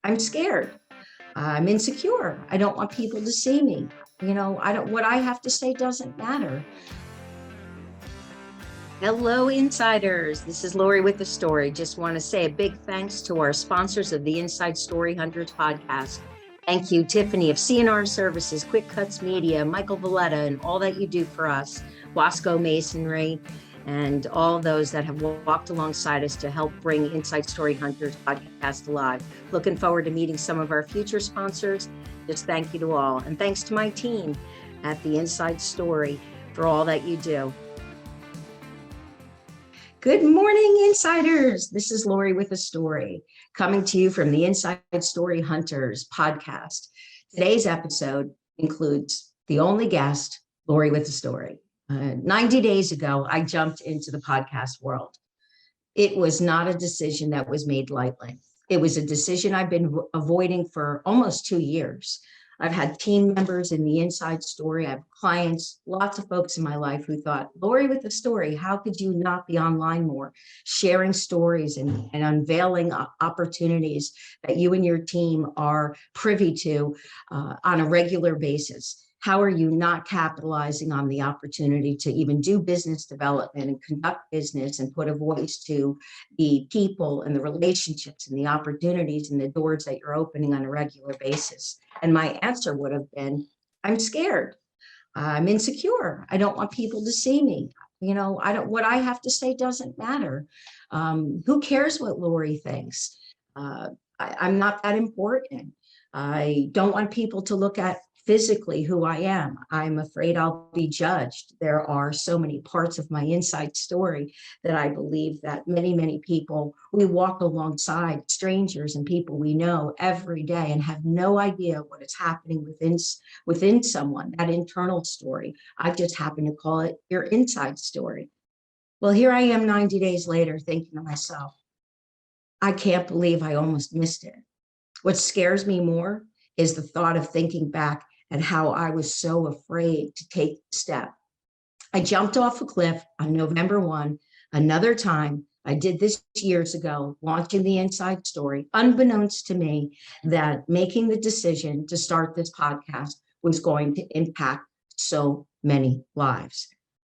I'm scared. I'm insecure. I don't want people to see me. What I have to say doesn't matter. Hello, insiders. This is Lori with the story. Just want to say a big thanks to our sponsors of the Inside Story Hunters podcast. Thank you, Tiffany of CNR Services, Quick Cuts Media, Michael Valletta, and all that you do for us, Wasco Masonry, and all those that have walked alongside us to help bring Inside Story Hunters podcast alive. Looking forward to meeting some of our future sponsors. Just thank you to all. And thanks to my team at the Inside Story for all that you do. Good morning, insiders. This is Lori with a story, coming to you from the Inside Story Hunters podcast. Today's episode includes the only guest, Lori with a story. 90 days ago, I jumped into the podcast world. It was not a decision that was made lightly. It was a decision I've been avoiding for almost 2 years. I've had team members in the Inside Story. I have clients, lots of folks in my life who thought, Lori with a story, how could you not be online more, sharing stories and unveiling opportunities that you and your team are privy to on a regular basis? How are you not capitalizing on the opportunity to even do business development and conduct business and put a voice to the people and the relationships and the opportunities and the doors that you're opening on a regular basis? And my answer would have been, I'm scared. I'm insecure. I don't want people to see me. What I have to say doesn't matter. Who cares what Lori thinks? I'm not that important. I don't want people to look at physically who I am. I'm afraid I'll be judged. There are so many parts of my inside story that I believe that many people, we walk alongside strangers and people we know every day and have no idea what is happening within someone, that internal story. I just happen to call it your inside story. Well, here I am 90 days later thinking to myself, I can't believe I almost missed it. What scares me more is the thought of thinking back and how I was so afraid to take the step. I jumped off a cliff on November 1, another time. I did this years ago, launching the Inside Story, unbeknownst to me that making the decision to start this podcast was going to impact so many lives.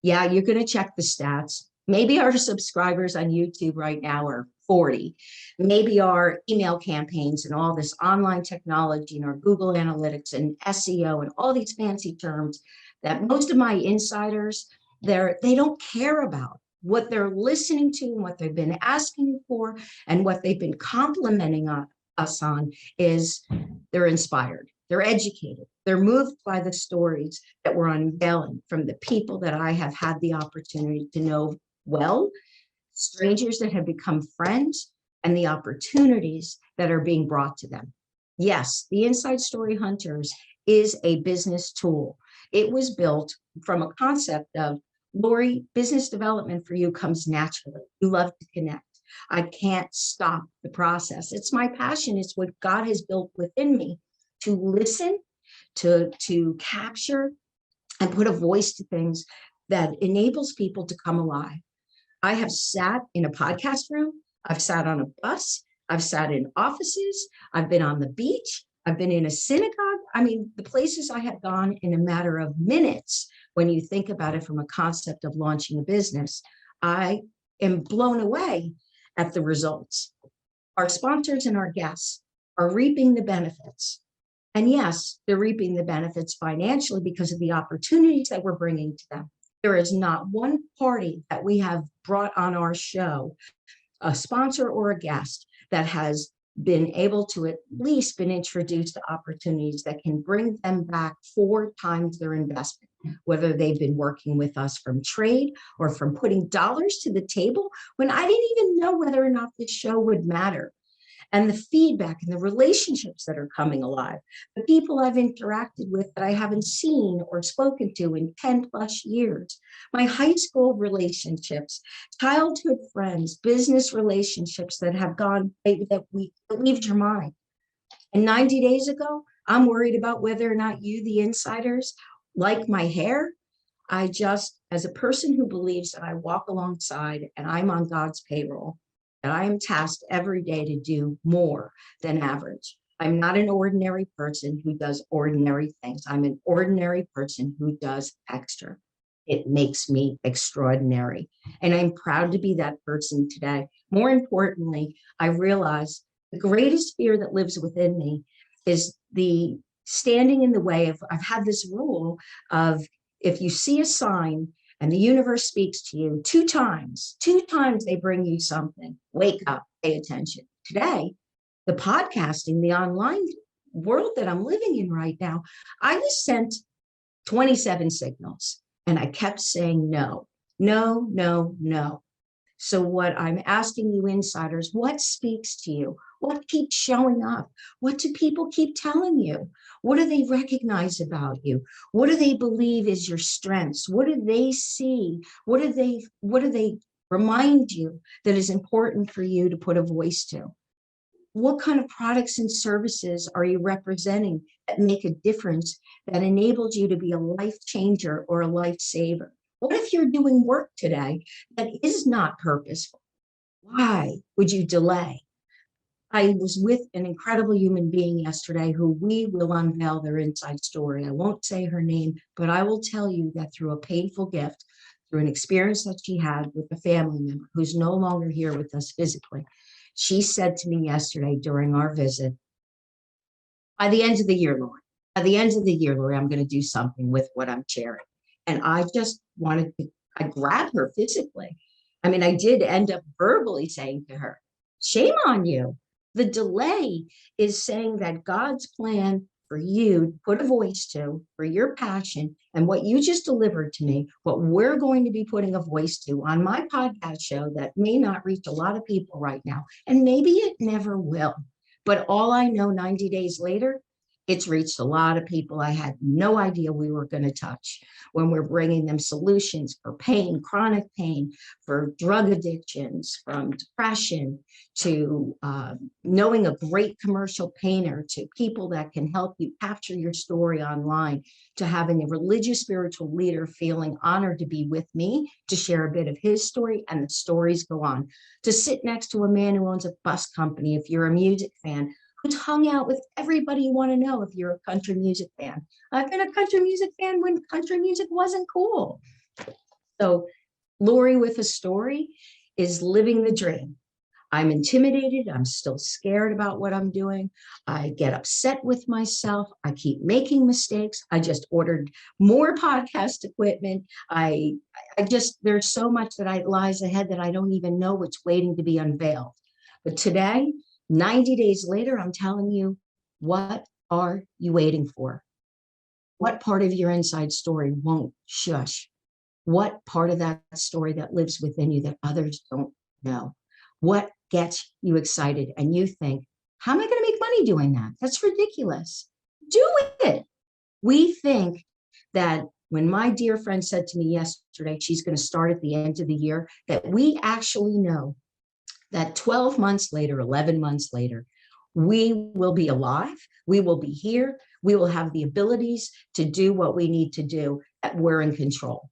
Yeah, you're going to check the stats. Maybe our subscribers on YouTube right now are 40. Maybe our email campaigns and all this online technology and our Google Analytics and SEO and all these fancy terms that most of my insiders, they don't care about. What they're listening to and what they've been asking for and what they've been complimenting us on is they're inspired. They're educated. They're moved by the stories that we're unveiling from the people that I have had the opportunity to know well, strangers that have become friends, and the opportunities that are being brought to them. Yes, the Inside Story Hunters is a business tool. It was built from a concept of, Lori, business development for you comes naturally. You love to connect. I can't stop the process. It's my passion. It's what God has built within me to listen, to capture, and put a voice to things that enables people to come alive. I have sat in a podcast room. I've sat on a bus. I've sat in offices. I've been on the beach. I've been in a synagogue. I mean, the places I have gone in a matter of minutes, when you think about it from a concept of launching a business, I am blown away at the results. Our sponsors and our guests are reaping the benefits. And yes, they're reaping the benefits financially because of the opportunities that we're bringing to them. There is not one party that we have brought on our show, a sponsor or a guest, that has been able to at least been introduced to opportunities that can bring them back 4 times their investment, whether they've been working with us from trade or from putting dollars to the table when I didn't even know whether or not this show would matter. And the feedback and the relationships that are coming alive, the people I've interacted with that I haven't seen or spoken to in 10 plus years, my high school relationships, childhood friends, business relationships that have gone, that leave your mind. And 90 days ago, I'm worried about whether or not you, the insiders, like my hair. I just, as a person who believes that I walk alongside and I'm on God's payroll, that I am tasked every day to do more than average. I'm not an ordinary person who does ordinary things. I'm an ordinary person who does extra. It makes me extraordinary. And I'm proud to be that person today. More importantly, I realize the greatest fear that lives within me is the standing in the way of, I've had this rule of, if you see a sign and the universe speaks to you two times they bring you something, wake up, pay attention. Today, the podcasting, the online world that I'm living in right now, I was sent 27 signals and I kept saying no, no, no, no. So what I'm asking you insiders, what speaks to you? What keeps showing up? What do people keep telling you? What do they recognize about you? What do they believe is your strengths? What do they see? What do they remind you that is important for you to put a voice to? What kind of products and services are you representing that make a difference, that enables you to be a life changer or a life saver? What if you're doing work today that is not purposeful? Why would you delay? I was with an incredible human being yesterday who we will unveil their inside story. I won't say her name, but I will tell you that through a painful gift, through an experience that she had with a family member who's no longer here with us physically, she said to me yesterday during our visit, by the end of the year, Lori, by the end of the year, Lori, I'm going to do something with what I'm sharing. And I just wanted to, I grabbed her physically. I mean, I did end up verbally saying to her, shame on you. The delay is saying that God's plan for you to put a voice to, for your passion, and what you just delivered to me, what we're going to be putting a voice to on my podcast show that may not reach a lot of people right now, and maybe it never will. But all I know 90 days later, it's reached a lot of people I had no idea we were going to touch when we're bringing them solutions for pain, chronic pain, for drug addictions, from depression to knowing a great commercial painter, to people that can help you capture your story online, to having a religious spiritual leader feeling honored to be with me to share a bit of his story, and the stories go on, to sit next to a man who owns a bus company if you're a music fan, who's hung out with everybody you want to know if you're a country music fan. I've been a country music fan when country music wasn't cool. So Lori with a story is living the dream. I'm intimidated. I'm still scared about what I'm doing. I get upset with myself. I keep making mistakes. I just ordered more podcast equipment. I just, there's so much that lies ahead that I don't even know what's waiting to be unveiled. But today, 90 days later, I'm telling you, what are you waiting for? What part of your inside story won't shush? What part of that story that lives within you that others don't know? What gets you excited and you think, how am I going to make money doing that? That's ridiculous. Do it. We think that when my dear friend said to me yesterday, she's going to start at the end of the year, that we actually know that 12 months later, 11 months later, we will be alive, we will be here, we will have the abilities to do what we need to do, that we're in control.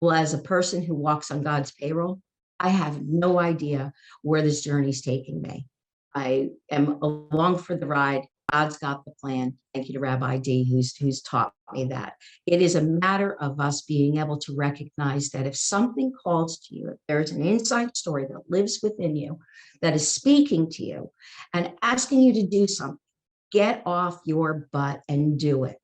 Well, as a person who walks on God's payroll, I have no idea where this journey's taking me. I am along for the ride. God's got the plan. Thank you to Rabbi D, who's taught me that. It is a matter of us being able to recognize that if something calls to you, if there's an inside story that lives within you, that is speaking to you and asking you to do something, get off your butt and do it.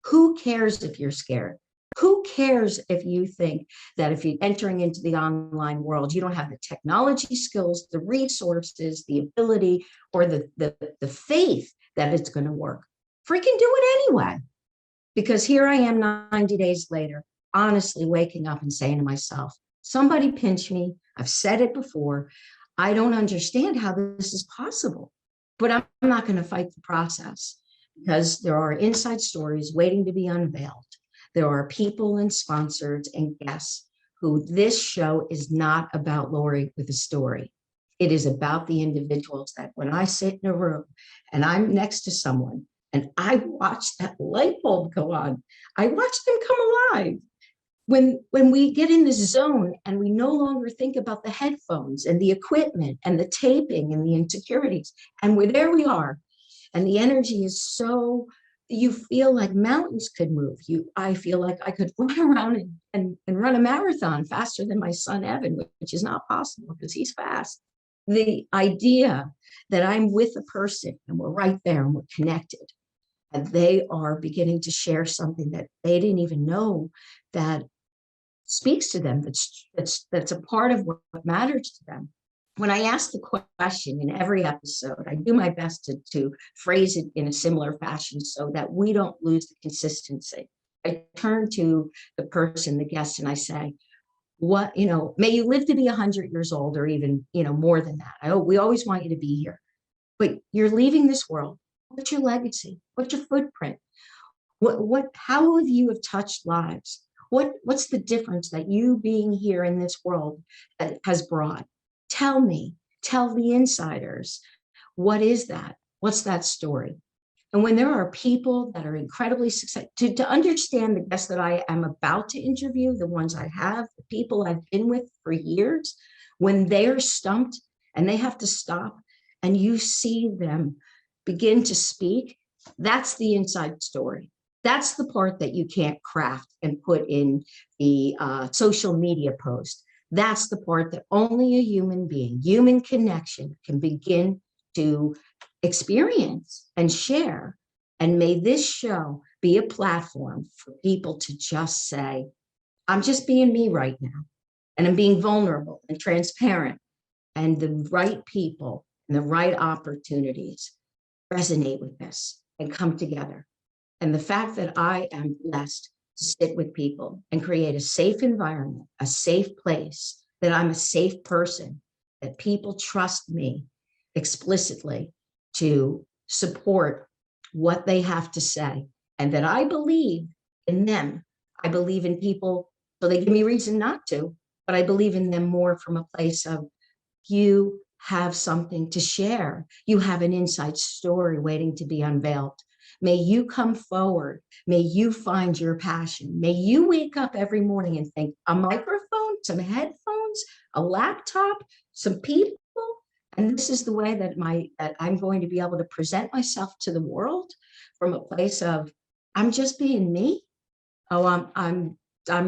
Who cares if you're scared? Who cares if you think that if you're entering into the online world, you don't have the technology skills, the resources, the ability, or the faith that it's going to work? Freaking do it anyway. Because here I am 90 days later, honestly waking up and saying to myself, somebody pinch me. I've said it before. I don't understand how this is possible, but I'm not going to fight the process, because there are inside stories waiting to be unveiled. There are people and sponsors and guests who this show is not about Lori with a story. It is about the individuals that when I sit in a room and I'm next to someone and I watch that light bulb go on, I watch them come alive. when we get in this zone and we no longer think about the headphones and the equipment and the taping and the insecurities, and there we are, and the energy is so, you feel like mountains could move you. I feel like I could run around and run a marathon faster than my son Evan, which is not possible because he's fast. The idea that I'm with a person and we're right there and we're connected, and they are beginning to share something that they didn't even know that speaks to them, that's a part of what matters to them. When I ask the question in every episode, I do my best to phrase it in a similar fashion so that we don't lose the consistency. I turn to the person, the guest, and I say, what, may you live to be 100 years old or even, more than that. We always want you to be here, but you're leaving this world. What's your legacy? What's your footprint? How have you have touched lives? What's the difference that you being here in this world has brought? Tell me, tell the insiders, what is that? What's that story? And when there are people that are incredibly successful, to understand the guests that I am about to interview, the ones I have, the people I've been with for years, when they're stumped and they have to stop and you see them begin to speak, that's the inside story. That's the part that you can't craft and put in the social media post. That's the part that only a human being, human connection, can begin to experience and share. And may this show be a platform for people to just say, I'm just being me right now. And I'm being vulnerable and transparent. And the right people and the right opportunities resonate with this and come together. And the fact that I am blessed to sit with people and create a safe environment, a safe place, that I'm a safe person, that people trust me explicitly to support what they have to say, and that I believe in them. I believe in people, so they give me reason not to, but I believe in them more from a place of, you have something to share. You have an inside story waiting to be unveiled. May you come forward. May you find your passion. May you wake up every morning and think, a microphone, some headphones, a laptop, some people, and this is the way that I'm going to be able to present myself to the world, from a place of, I'm just being me. Oh, I'm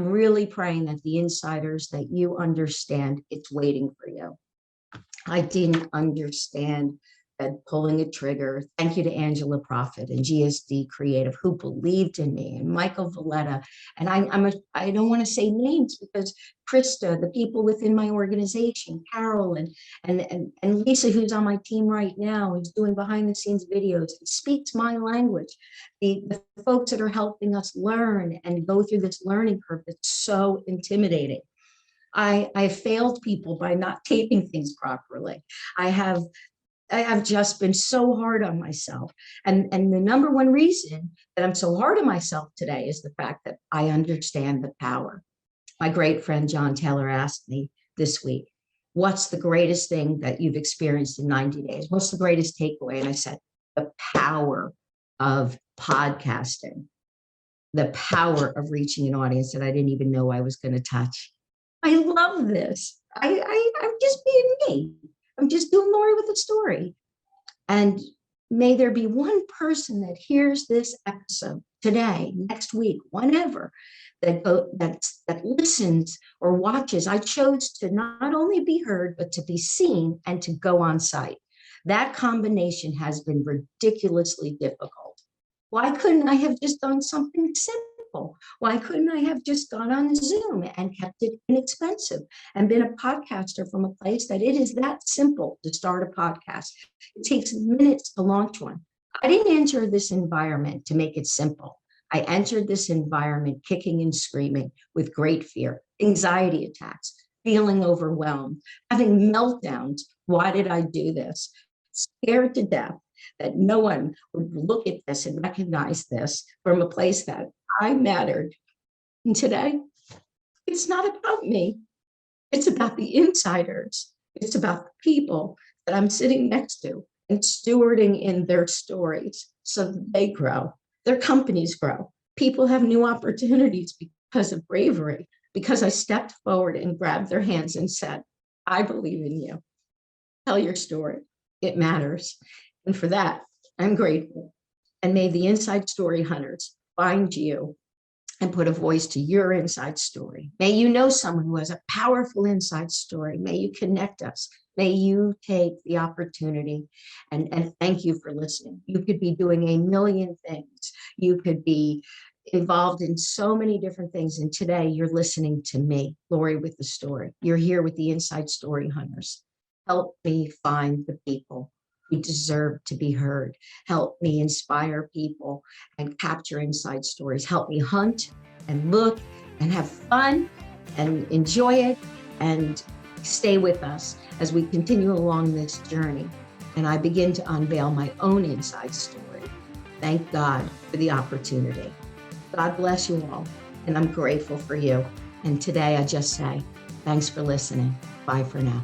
really praying that the insiders, that you understand it's waiting for you. I didn't understand that pulling a trigger. Thank you to Angela Profit and GSD Creative, who believed in me, and Michael Valletta. And I don't want to say names because Krista, the people within my organization, Carol and Lisa, who's on my team right now, who's doing behind the scenes videos, and speaks my language. The folks that are helping us learn and go through this learning curve that's so intimidating. I failed people by not taping things properly. I have just been so hard on myself. And the number one reason that I'm so hard on myself today is the fact that I understand the power. My great friend John Taylor asked me this week, what's the greatest thing that you've experienced in 90 days? What's the greatest takeaway? And I said, the power of podcasting, the power of reaching an audience that I didn't even know I was going to touch. I love this. I'm just being me. I'm just doing Lori with a story. And may there be one person that hears this episode today, next week, whenever, that listens or watches. I chose to not only be heard, but to be seen and to go on site. That combination has been ridiculously difficult. Why couldn't I have just done something simple? Why couldn't I have just gone on Zoom and kept it inexpensive and been a podcaster from a place that it is that simple to start a podcast? It takes minutes to launch one. I didn't enter this environment to make it simple. I entered this environment kicking and screaming with great fear, anxiety attacks, feeling overwhelmed, having meltdowns. Why did I do this? Scared to death that no one would look at this and recognize this from a place that I mattered. And today, it's not about me. It's about the insiders. It's about the people that I'm sitting next to and stewarding in their stories so that they grow, their companies grow. People have new opportunities because of bravery, because I stepped forward and grabbed their hands and said, I believe in you. Tell your story. It matters. And for that, I'm grateful. And may the Inside Story Hunters find you and put a voice to your inside story. May you know someone who has a powerful inside story. May you connect us. May you take the opportunity, and thank you for listening. You could be doing a million things. You could be involved in so many different things. And today you're listening to me, Lori with the Story. You're here with the Inside Story Hunters. Help me find the people who deserve to be heard. Help me inspire people and capture inside stories. Help me hunt and look and have fun and enjoy it and stay with us as we continue along this journey. And I begin to unveil my own inside story. Thank God for the opportunity. God bless you all. And I'm grateful for you. And today I just say, thanks for listening. Bye for now.